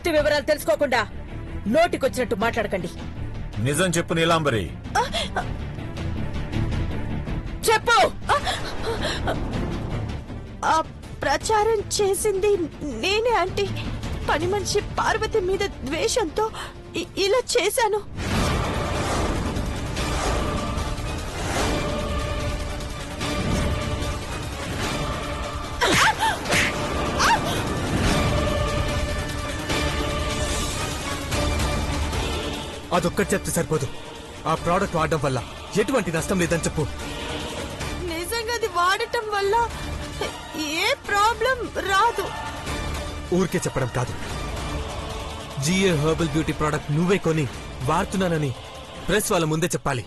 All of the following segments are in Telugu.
పూర్తి వివరాలు తెలుసుకోకుండా నోటికొచ్చినట్టు మాట్లాడకండి. నిజం చెప్పు నీలాంబరి. చెప్పు. ఆ ప్రచారం చేసింది నేనే ఆంటీ. పని మనిషి పార్వతి మీద ద్వేషంతో ఇలా చేశాను. అదొక్కటి చెప్తే సరిపోదు. ఆ ప్రోడక్ట్ వాడడం వల్ల ఎటువంటి నష్టం లేదని చెప్పు. నిజంగా అది వాడటం వల్ల ఏ ప్రాబ్లం రాదు. ఊరికే చెప్పడం కాదు, జిఏ హెర్బల్ బ్యూటీ ప్రోడక్ట్ నువ్వే కొని వాడుతున్నానని ప్రెస్ వాళ్ళ ముందే చెప్పాలి.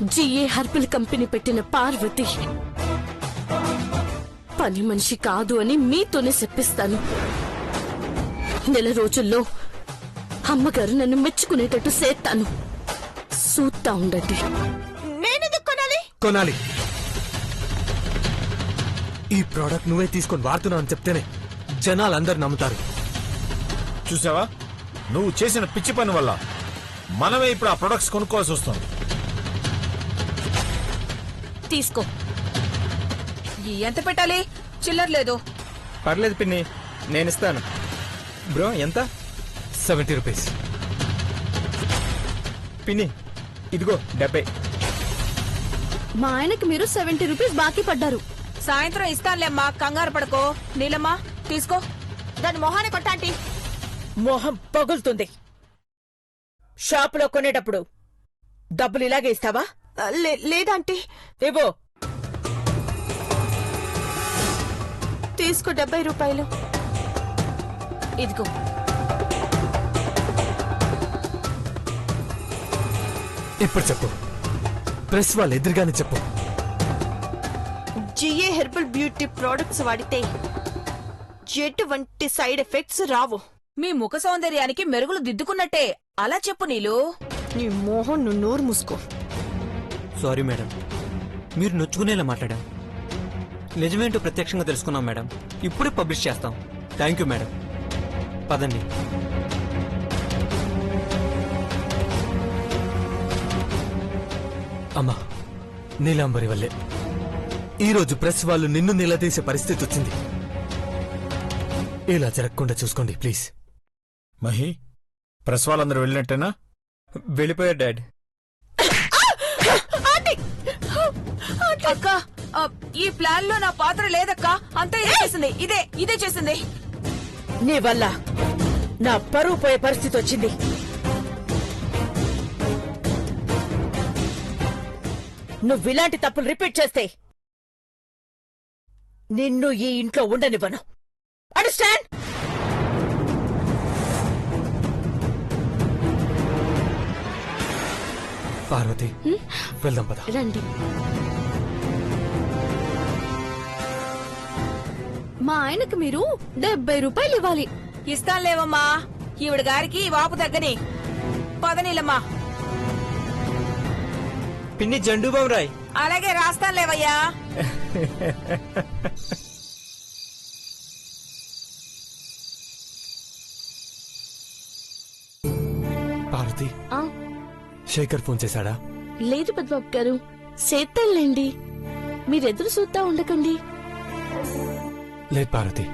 జిఏ హెర్బల్ కంపెనీ పెట్టిన పార్వతి పని మనిషి కాదు అని మీతోనే చెప్పిస్తాను. నెల రోజుల్లో అమ్మగారు నన్ను మెచ్చుకునేటట్టు చేస్తాను. చూస్తా ఉండండి. నేనెందుకు కొనాలి? కొనాలి. ఈ ప్రోడక్ట్ నువ్వే తీసుకొని వాడుతున్నావు అని చెప్తేనే జనాలందరూ నమ్ముతారు. చూసావా, నువ్వు చేసిన పిచ్చి పని వల్ల మనమే ఇప్పుడు ఆ ప్రొడక్ట్స్ కొనుక్కోవాల్సి వస్తుంది. తీసుకో. ఎంత పెట్టాలి? చిల్లర లేదు. పర్లేదు పిన్ని, నేనిస్తాను. బ్రో ఎంత? 70 రూపీస్. పిన్ని ఇదిగో 70. మా ఆయనకి మీరు 70 రూపీస్ బాకీ పడ్డారు. సాయంత్రం ఇస్తానులేమ్మా, కంగారు పడకో. నీలమ్మా తీసుకో. దాని మొహాన్ని కొట్టాంటీ. మొహం పగులుతుంది. షాపులో కొనేటప్పుడు డబ్బులు ఇలాగే ఇస్తావా? లేదంటీ. ఇవ్వు. తీసుకో 70 రూపాయలు. ఇదిగో. ఇప్పుడు చెప్పు, ప్రెస్ వాళ్ళు ఎదురుగానే చెప్పు. జిఏ హెర్బల్ బ్యూటీ ప్రొడక్ట్స్ వాడితే ఎటువంటి సైడ్ ఎఫెక్ట్స్ రావు. మీ ముఖ సౌందర్యానికి మెరుగులు దిద్దుకున్నట్టే. అలా చెప్పు నీలు. నీ మోహన్ నువ్వు నోరు మూసుకో. సారీ మేడం, మీరు నొచ్చుకునేలా మాట్లాడాం. నిజమేంటో ప్రత్యక్షంగా తెలుసుకున్నాం మేడం. ఇప్పుడే పబ్లిష్ చేస్తాం. Thank you madam. పదండి. అమ్మా, నీలాంబరి వల్లే ఈరోజు ప్రెస్ వాళ్ళు నిన్ను నిలదీసే పరిస్థితి వచ్చింది. ఇలా జరగకుండా చూసుకోండి ప్లీజ్. మహి, ప్రెస్ వాళ్ళందరూ వెళ్ళినట్టేనా? వెళ్ళిపోయారు డాడ్. అక్క, ఈ ప్లాన్ లో నా పాత్ర లేదక్క. అంతా ఇదే చేసింది. నీ వల్ల నా పరువు పోయే పరిస్థితి వచ్చింది. నువ్విలాంటి తప్పులు రిపీట్ చేస్తే నిన్ను ఈ ఇంట్లో ఉండనివ్వను. అండర్స్టాండ్? పార్వతి, వెళ్దాం పద. రండి. మా ఆయనకు మీరు 70 రూపాయలు ఇవ్వాలి. ఇస్తానులేవమ్మా. ఈవిడ గారికి వాపు తగ్గని. పదనీలమ్మా. పిన్ని జండు బాబు రాయ్. అలాగే రాస్తానులేవయ్యా. పార్వతి, ఆ, శేఖర్ ఫోన్ చేశాడా? లేదు పెద్దబాబు గారు, చేస్తానులేండి. మీరెదురు చూస్తా ఉండకండి. లేదు పార్వతి,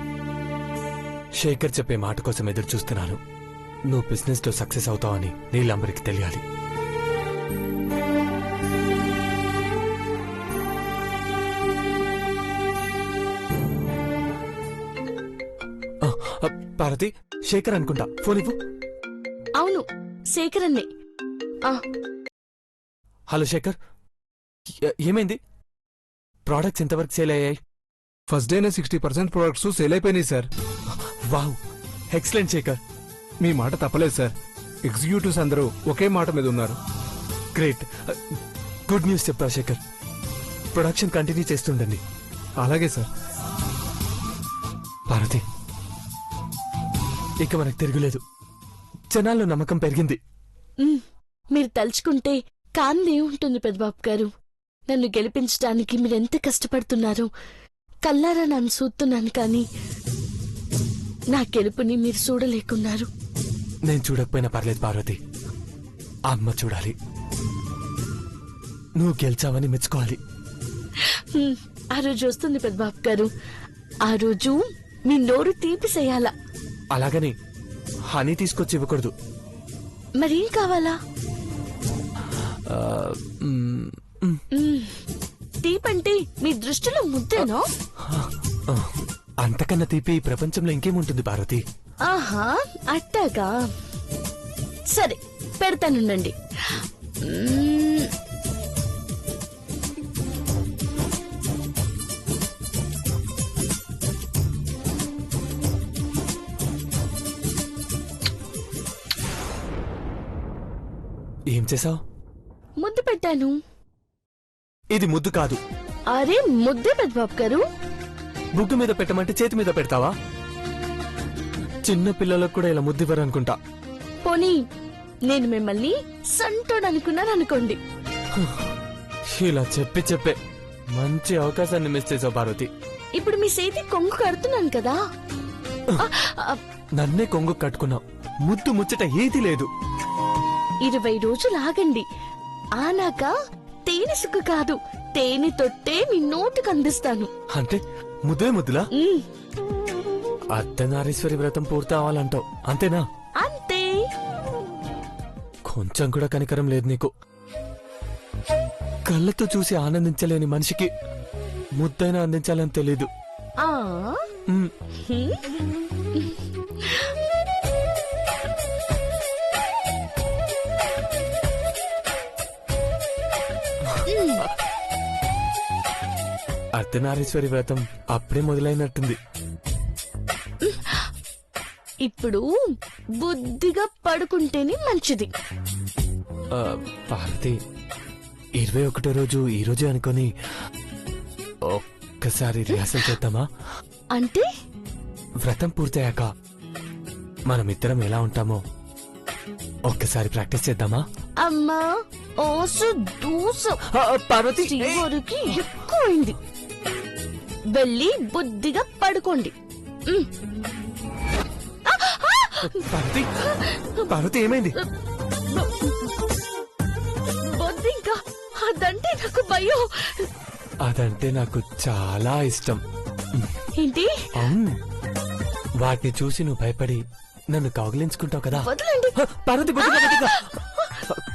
శేఖర్ చెప్పే మాట కోసం ఎదురు చూస్తున్నాను. నువ్వు బిజినెస్ లో సక్సెస్ అవుతావని నీలాంబరికి తెలియాలి. పార్వతి, శేఖర్ అనుకుంటా, ఫోన్ ఇవ్వు. అవును, శేఖరన్నే. హలో శేఖర్, ఏమైంది? ప్రోడక్ట్స్ ఎంతవరకు సేల్ అయ్యాయి? ఫస్ట్ డేనే 60% ప్రొడక్ట్స్ సేల్ అయిపోయినాయి సార్. Wow, excellent Shekhar. మీ మాట తప్పలేదు సార్. ఎగ్జిక్యూటివ్స్ అందరూ ఒకే మాట మీద ఉన్నారు. గ్రేట్, గుడ్ న్యూస్ చెప్పా శేఖర్. Production continue చేస్తుండండి. అలాగే సార్. పార్వతి, ఇక మనకు తిరుగులేదు. జనాల్లో నమ్మకం పెరిగింది. మీరు తలుచుకుంటే కాందే ఉంటుంది పెద్దబాబు గారు. నన్ను గెలిపించడానికి మీరెంత కష్టపడుతున్నారో కల్లారా నన్ను చూస్తున్నాను కానీ నా గెలుపుని మీరు చూడలేకున్నారు. నేను చూడకపోయినా పర్లేదు పార్వతి, అమ్మ చూడాలి. నువ్వు గెలిచావని మెచ్చుకోవాలి. ఆ రోజు వస్తుంది పెద్దబాబు గారు. ఆ రోజు మీ నోరు తీపిసేయాలా. అలాగని హనీ తీసుకొచ్చి ఇవ్వకూడదు. మరేం కావాలా? ఆ, మ్, మ్. తీపంటే మీ దృష్టిలో ముద్దేనో? అంతకన్నా తీపి ఈ ప్రపంచంలో ఇంకేముంటుంది పార్వతి? ఆహా, అట్టాగా. సరే పెడతానుండండి. ఏం చేసావు? ముద్దు పెట్టాను. ఇది ముద్దు కాదు. అరే ముద్దే పెద్దబాబు గారు. బుగ్గు మీద పెట్టమంటే చేతి మీద పెడతావా? చిన్న పిల్లలకు కూడా ఇలా ముద్దివ్వరు అనుకుంటా. పోనీ నేను మిమ్మల్ని సంటోడనుకున్నాను అనుకోండి. ఇలా చెప్పే మంచి అవకాశాన్ని మిస్ చేసావు పార్వతి. ఇప్పుడు మీ చేతి కొంగు కడుతున్నాను కదా. నన్నే కొంగు కట్టుకున్నావు. ముద్దు ముచ్చట ఏది లేదు. 20 రోజులు ఆగండి. ఆనాక తేనె సుక్కు కాదు, తేనె తొట్టే మీ నోటికి అందిస్తాను. అంటే ముద్దే ముద్దులా? అర్ధనారీశ్వరి వ్రతం పూర్తి అవ్వాలంటావు అంతేనా? అంతే. కొంచెం కూడా కనికరం లేదు నీకు. కళ్ళతో చూసి ఆనందించలేని మనిషికి ముద్దైనా అందించాలని తెలీదు. ఆ మ్, అర్ధనారీశ్వరి వ్రతం అప్పుడే మొదలైనట్టుంది. ఇప్పుడు బుద్ధిగా పడుకుంటేనే మంచిది. పార్వతి, 21వ రోజు ఈ రోజే అనుకొని ఒక్కసారి రిహార్సల్ చేద్దామా? అంటే వ్రతం పూర్తయ్యాక మనమిద్దరం ఎలా ఉంటామో ఒక్కసారి ప్రాక్టీస్ చేద్దామా? అమ్మా ఓసు దూసు పార్వతి, శ్రీవారికి ఎక్కువైంది. వెళ్ళి బుద్ధిగా పడుకోండి. పార్వతి, పార్వతి ఏమైంది? బొద్దు ఇంకా అదంటే నాకు భయం. అదంటే నాకు చాలా ఇష్టం. ఏంటి? అవును, వాటిని చూసి నువ్వు భయపడి నన్ను కౌగిలించుకుంటావు కదా. వదలండి. పార్వతి, బొద్దింకా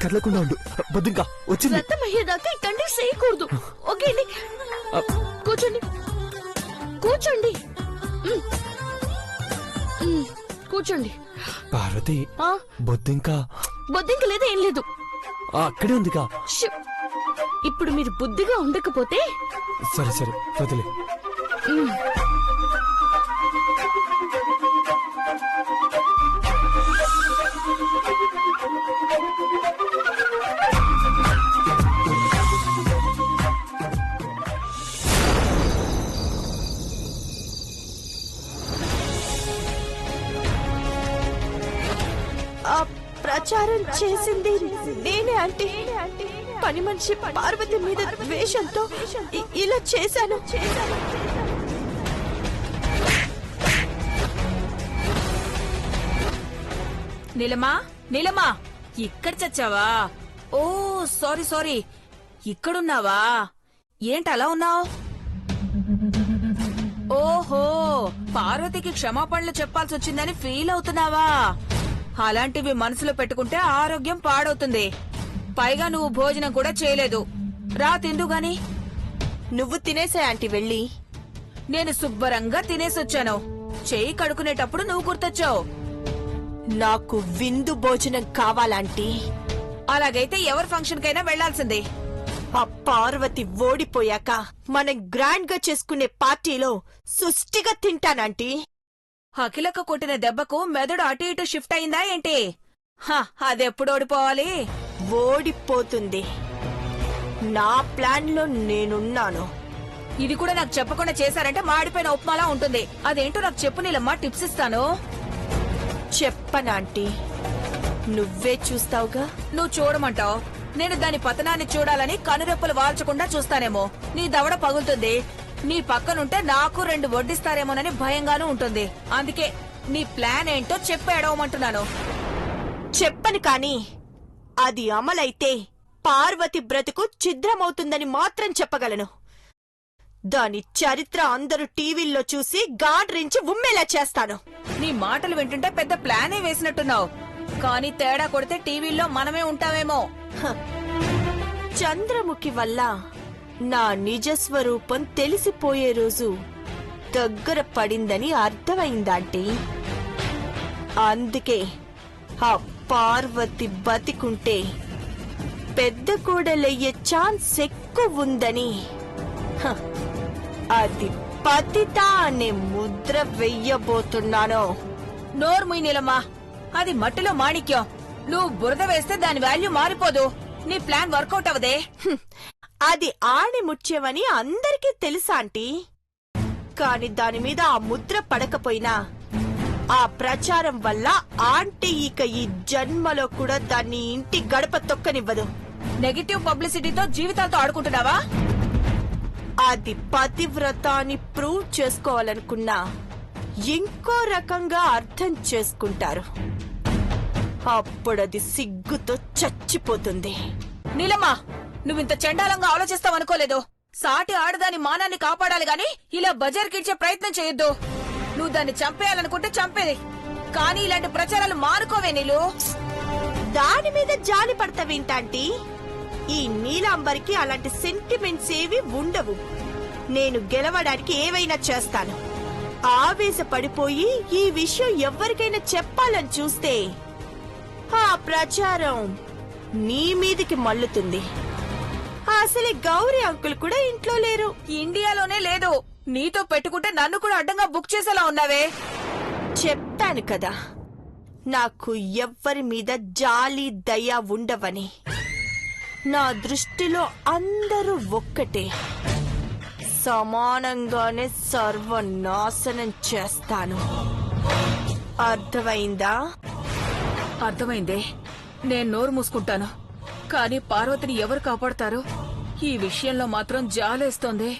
కదలకుండా ఉండు. బొద్దింకా వచ్చింది. రక్తం అయ్యేదాకా ఇక్కడి చేయకూడదు. ఓకే అండి, కూర్చోండి కూర్చోండి. కూర్చోండి. పార్వతి, ఆ, బొద్దింకా బొద్దింక లేదు ఏం లేదు. అక్కడే ఉందిగా. ష్. ఇప్పుడు మీరు బుద్ధిగా ఉండకపోతే సరే సరే వదిలే. ఆ ప్రచారం చేసింది నేనే అంటే పని మనిషి పార్వతి మీద ద్వేషంతో ఇలా చేశాను. నీలమా, నీలమా, ఇక్కడ చచ్చావా? ఓ సారీ సారీ, ఇక్కడున్నావా? ఏంటి అలా ఉన్నావు? ఓహో, పార్వతికి క్షమాపణలు చెప్పాల్సి వచ్చిందని ఫీల్ అవుతున్నావా? అలాంటివి మనసులో పెట్టుకుంటే ఆరోగ్యం పాడవుతుంది. పైగా నువ్వు భోజనం కూడా చేయలేదు. రా తిందు గాని. నువ్వు తినేసే ఆంటీ వెళ్ళి. నేను శుభ్రంగా తినేసొచ్చాను. చెయ్యి కడుకునేటప్పుడు నువ్వు గుర్తొచ్చావు. నాకు విందు భోజనం కావాలంటీ. అలాగైతే ఎవరి ఫంక్షన్ కైనా వెళ్లాల్సిందే. ఆ పార్వతి ఓడిపోయాక మనం గ్రాండ్ గా చేసుకునే పార్టీలో సుష్టిగా తింటానంటీ. అఖిలక్క కొట్టిన దెబ్బకు మెదడు అటు ఇటు షిఫ్ట్ అయిందా ఏంటి? అదెప్పుడు ఓడిపోవాలి? ఓడిపోతుంది. నా ప్లాన్ లో నేనున్నాను. ఇది కూడా నాకు చెప్పకుండా చేశారంటే మాడిపోయిన ఉప్మాలా ఉంటుంది. అదేంటో నాకు చెప్పు నీలమ్మా, టిప్స్ ఇస్తాను. చెప్పనాంటీ, నువ్వే చూస్తావుగా. నువ్వు చూడమంటావు, నేను దాని పతనాన్ని చూడాలని కనురెప్పలు వాల్చకుండా చూస్తానేమో. నీ దవడ పగులుతుంది. నీ పక్కనుంటే నాకు 2 వడ్డిస్తారేమోనని భయంగానూ ఉంటుంది. అందుకే నీ ప్లాన్ ఏంటో చెప్పి అడవమంటున్నాను. చెప్పను కాని అది అమలైతే పార్వతి బ్రతుకు ఛిద్రమవుతుందని మాత్రం చెప్పగలను. దాని చరిత్ర అందరూ టీవీల్లో చూసి గాడ్రించి ఉమ్మేలా చేస్తాను. నీ మాటలు వింటుంటే పెద్ద ప్లానే వేసినట్టున్నావు. కానీ తేడా కొడితే టీవీల్లో మనమే ఉంటామేమో. హ. చంద్రముఖి వల్ల నా నిజస్వరూపం తెలిసిపోయే రోజు దగ్గర పడిందని అర్థమైందాంటీ. అందుకే ఆ పార్వతి బతికుంటే పెద్ద కూడలయ్యే ఛాన్స్ ఎక్కువ ఉందని అది పతిత అనే ముద్ర వెయ్యబోతున్నాను. నోర్ముయ్ నీలమ్మా, అది మట్టిలో మాణిక్యం. నువ్వు బురద వేస్తే దాని వాల్యూ మారిపోదు. నీ ప్లాన్ వర్కౌట్ అవదే. అది ఆణిముత్యమని అందరికీ తెలుసా ఆంటీ? కాని దాని మీద ఆ ముద్ర పడకపోయినా ఆ ప్రచారం వల్ల ఆంటీ ఇక ఈ జన్మలో కూడా దాన్ని ఇంటి గడప తొక్కనివ్వదు. నెగటివ్ పబ్లిసిటీతో జీవితాలతో ఆడుకుంటున్నావా? అది పతివ్రత అని ప్రూవ్ చేసుకోవాలనుకున్నా ఇంకో రకంగా అర్థం చేసుకుంటారు. అప్పుడది సిగ్గుతో చచ్చిపోతుంది. నీలమ్మా, నువ్వింత చండాలంగా ఆలోచిస్తావనుకోలేదు. సాటి ఆడదాని మానాన్ని కాపాడాలి గాని ఇలా బజార్కిచ్చే ప్రయత్నం చేయొద్దు. నువ్వు దాన్ని చంపేయాలనుకుంటే చంపేది, కానీ ఇలాంటి ప్రచారాలు మానుకోవే. నీళ్ళు దాని మీద జాలి పడతావేంటాంటీ? ఈ నీలాంబరికి అలాంటి సెంటిమెంట్స్ ఏవి ఉండవు. నేను గెలవడానికి ఏవైనా చేస్తాను. ఆవేశపడిపోయి ఈ విషయం ఎవరికైనా చెప్పాలని చూస్తే ఆ ప్రచారం నీ మీదికి మల్లుతుంది. అసలే గౌరీ అంకుల్ కూడా ఇంట్లో లేరు. ఇండియాలోనే లేదు. నీతో పెట్టుకుంటే నన్ను కూడా అడ్డంగా బుక్ చేసేలా ఉన్నావే. చెప్పాను కదా, నాకు ఎవ్వరి మీద జాలి దయ ఉండవని. నా దృష్టిలో అందరూ ఒక్కటే. సమానంగానే సర్వనాశనం చేస్తాను. అర్థమైందా? అర్థమైందే. నేను నోరు మూసుకుంటాను, కానీ పార్వతిని ఎవరు కాపాడతారో ఈ విషయంలో మాత్రం జాలేస్తోంది.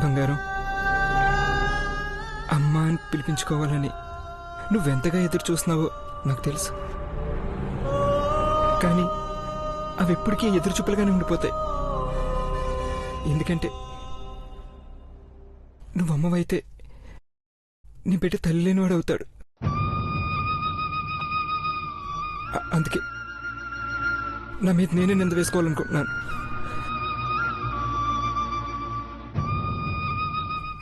బంగారం, అమ్మా అని పిలిపించుకోవాలని నువ్వెంతగా ఎదురు చూస్తున్నావో నాకు తెలుసు. కానీ అవి ఎప్పటికీ ఎదురు చూపులుగానే ఉండిపోతాయి. ఎందుకంటే నువ్వు అమ్మవైతే నీ బిడ్డ తల్లి లేనివాడు అవుతాడు. అందుకే నా మీద నేనే నింద వేసుకోవాలనుకుంటున్నాను.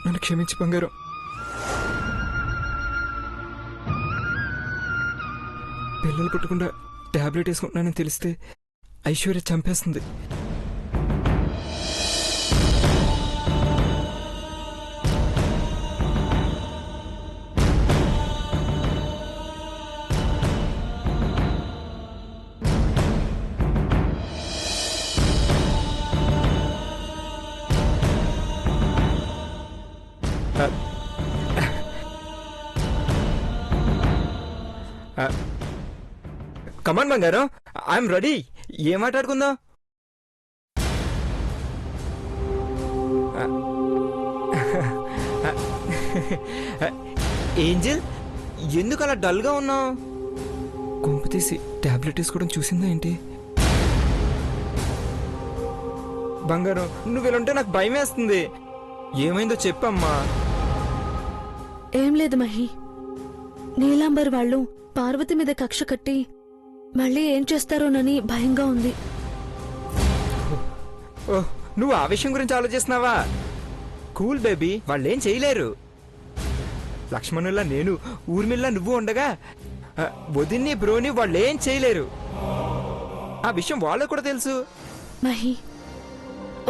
నన్ను క్షమించి బంగారం. పిల్లలు పుట్టకుండా టాబ్లెట్ వేసుకుంటున్నానని తెలిస్తే ఐశ్వర్య చంపేస్తుంది. కమాన్ బంగారం, ఐఎమ్ రెడీ. ఏం మాట్లాడుకుందాం? ఏంజల్, ఎందుకు అలా డల్గా ఉన్నావు? కొంప తీసి టాబ్లెట్ వేసుకోవడం చూసిందా ఏంటి? బంగారం, నువ్వు ఇలా ఉంటే నాకు భయం వేస్తుంది. ఏమైందో చెప్పమ్మా. ఏం లేదు మహి, నీలాంబర్ వాళ్ళు పార్వతి మీద కక్ష కట్టి మళ్ళీ ఏం చేస్తారోనని భయంగా ఉంది. ఓహ్, నువ్వు ఆ విషయం గురించి ఆలోచిస్తున్నావా? కూల్ బేబీ, వాళ్ళేం చేయలేరు. లక్ష్మణుల్లా నేను, ఊర్మిల్లా నువ్వు ఉండగా వదిన్ని బ్రోని వాళ్ళేం చేయలేరు. ఆ విషయం వాళ్ళకు కూడా తెలుసు. మహి,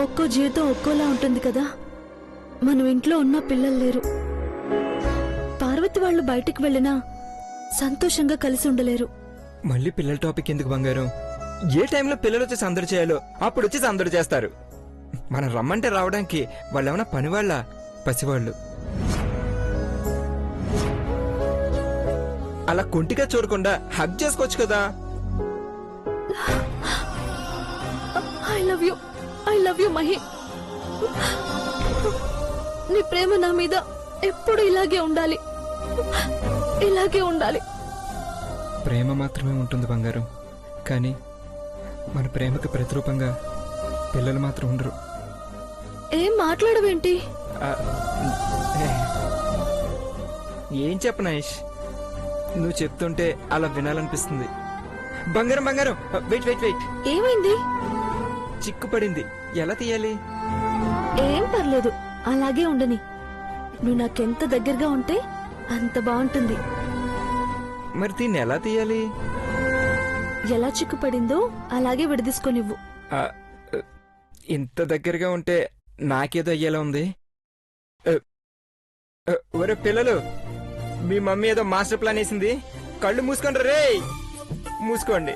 ఒక్కో జీవితం ఒక్కోలా ఉంటుంది కదా. మనం ఇంట్లో ఉన్న పిల్లలు లేరు. పార్వతి పార్వతి వాళ్ళు బయటికి వెళ్ళినా సంతోషంగా కలిసి ఉండలేరు. మళ్ళీ పిల్లల టాపిక్ ఎందుకు బంగారం? ఏ టైంలో పిల్లలు వచ్చి సందడి చేయాలో అప్పుడు వచ్చి సందడి చేస్తారు. మనం రమ్మంటే రావడానికి వాళ్ళు ఏమైనా పనివాళ్ళ, పసివాళ్ళు. అలా కొంటిగా చూడకుండా హగ్ చేసుకోవచ్చు కదా. I love you Mahi. నీ ప్రేమ నా మీద ఎప్పుడు ఇలాగే ఉండాలి, ఇలాగే ఉండాలి. ప్రేమ మాత్రమే ఉంటుంది బంగారం, కానీ మన ప్రేమకు ప్రతిరూపంగా పిల్లలు మాత్రం ఉండరు. ఏం మాట్లాడవేంటి? ఆ, ఏం చెప్పనాయిష్, నువ్వు చెప్తుంటే అలా వినాలనిపిస్తుంది. బంగారం బంగారం, వెయిట్ వెయిట్ వెయిట్. ఏమైంది? చిక్కు పడింది, ఎలా తీయాలి? ఏం పర్లేదు, అలాగే ఉండని. నువ్వు నాకెంత దగ్గరగా ఉంటే అంత బాగుంటుంది. మరి దీన్ని ఎలా తీయాలి? ఎలా చిక్కుపడిందో అలాగే విడదీసుకోనివ్వు. ఆ, ఇంత దగ్గరగా ఉంటే నాకేదో అయ్యేలా ఉంది. ఒరే పిల్లలు, మీ మమ్మీ ఏదో మాస్టర్ ప్లాన్ వేసింది. కళ్ళు మూసుకోండి రే, మూసుకోండి.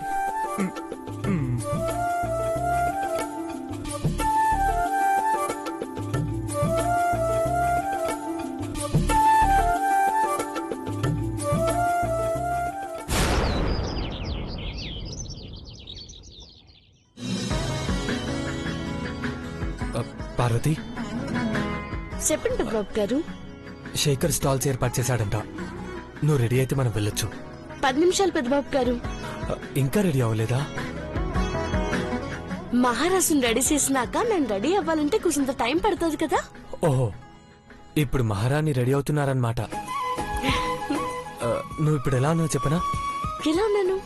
పార్వతి, చెప్పండి పెద్దబాబు గారు. శేఖర్ స్టాల్స్ ఏర్పాటు చేశాడంట. నువ్వు రెడీ అయితే మనం వెళ్ళొచ్చు. 10 నిమిషాలు పెద్దబాబు గారు. ఇంకా రెడీ అవ్వలేదా? మహారాజుని రెడీ చేసినాక నేను రెడీ అవ్వాలంటే కొంత టైం పడుతుంది కదా. ఓహో, ఇప్పుడు మహారాణి రెడీ అవుతున్నారన్నమాట. నువ్వు ఇప్పుడు ఎలా ఉన్నావు చెప్పనా? ఎలా ఉన్నాను?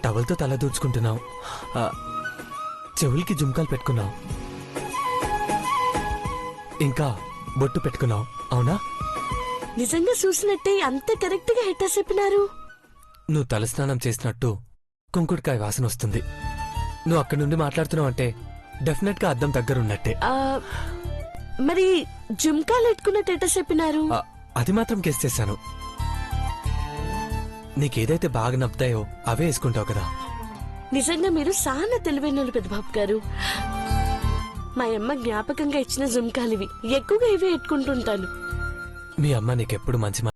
టవల్తో తల దూచుకుంటున్నావు, చెవులకి జుంకాలు పెట్టుకున్నావు, ఇంకా బొట్టు పెట్టుకున్నావు, అవునా? నిజంగా చూసినట్టే అంత కరెక్ట్ గా హెట్టా చెప్పినారు. నువ్వు తలస్నానం చేసినట్టు కుంకుడుకాయ వాసన వస్తుంది. నువ్వు అక్కడి నుండి మాట్లాడుతున్నావు అంటే డెఫినెట్ గా అద్దం దగ్గరున్నట్టే. మరి జుంకాలు ఎట్టుకున్నట్టు ఎట్టా చెప్పినారు? అది మాత్రం గెస్ చేశాను. నీకేదైతే బాగా నప్పుతాయో అవే వేసుకుంటావు కదా. నిజంగా మీరు చాలా తెలివైన పెద్దబాబు గారు. మా అమ్మ జ్ఞాపకంగా ఇచ్చిన జుంకాలివి, ఎక్కువగా ఇవే ఎట్టుకుంటుంటాను. మీ అమ్మ నీకెప్పుడు మంచి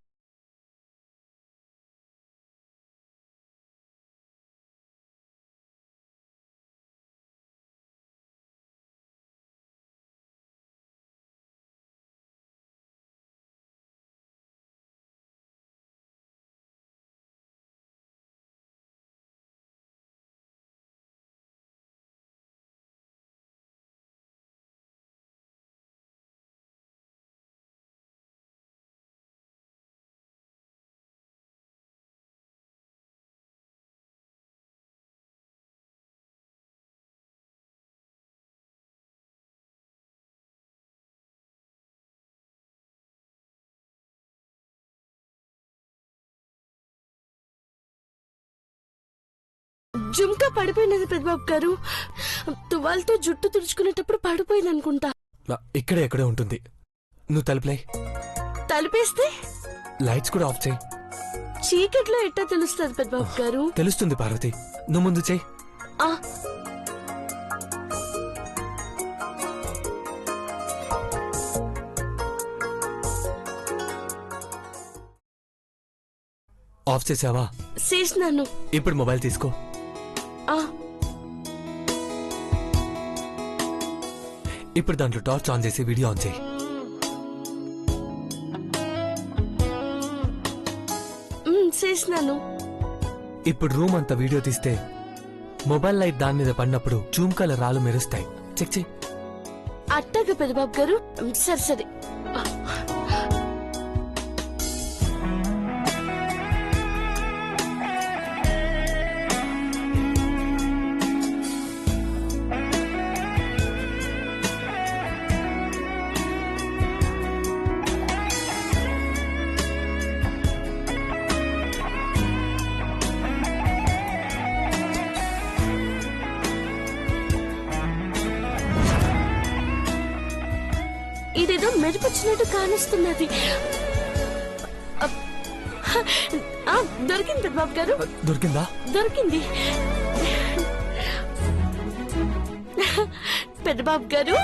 జుంకా పడిపోయినది పెద్దబాబు గారు. తువాల్తో జుట్టు తుడుచుకునేటప్పుడు పడిపోయింది అనుకుంటా. ఇక్కడే ఎక్కడే ఉంటుంది. నువ్వు తలుపులై. తలుపేస్తే లైట్స్ కూడా ఆఫ్ చేయి. చీకట్లో ఎట్టా తెలుస్తుంది పెద్దబాబు గారు? తెలుస్తుంది పార్వతి, నువ్వు ముందు చేయి. ఆఫ్ చేసావా? చేసినాను. ఇప్పుడు మొబైల్ తీసుకో. ఇప్పుడు దాంట్లో టార్చ్ ఆన్ చేసి వీడియో ఆన్ చేయి. చేసినాను. ఇప్పుడు రూమ్ అంతా వీడియో తీస్తే మొబైల్ లైట్ దాని మీద పడినప్పుడు జూమ్కాల రాళ్ళు మెరుస్తాయి. చెక్ చేయి. అట్టాగా పెద్దబాబు గారు. సరే సరే. ఇదేదో మెరుపొచ్చినట్టు కానిస్తున్నది. దొరికింది పెద్దబాబు గారు, దొరికిందా? దొరికింది. పెద్దబాబు గారు